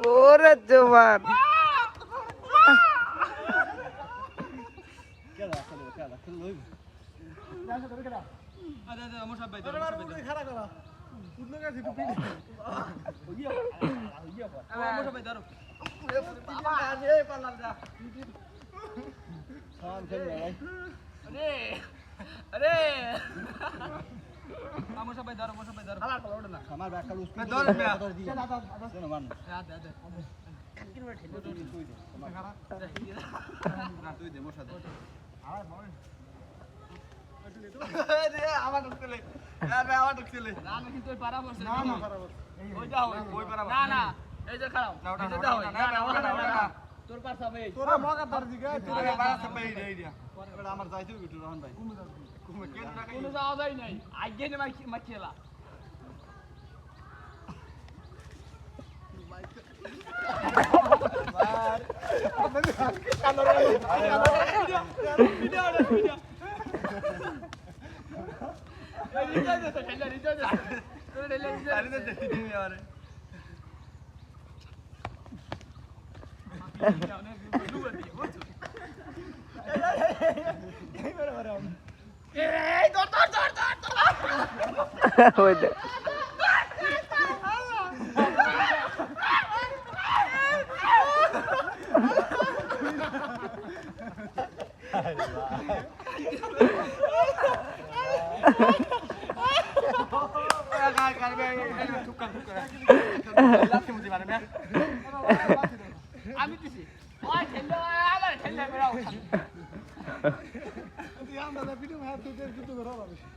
ওরে জোয়ান আমার যাইতে রহন ভাই কোনো যাওয়া যায় নাই আগে নে মাখিয়েলা ওই দে আমি দিছি ওই ঠেলে আবার ঠেলে বেরাও আমরা ভিডিও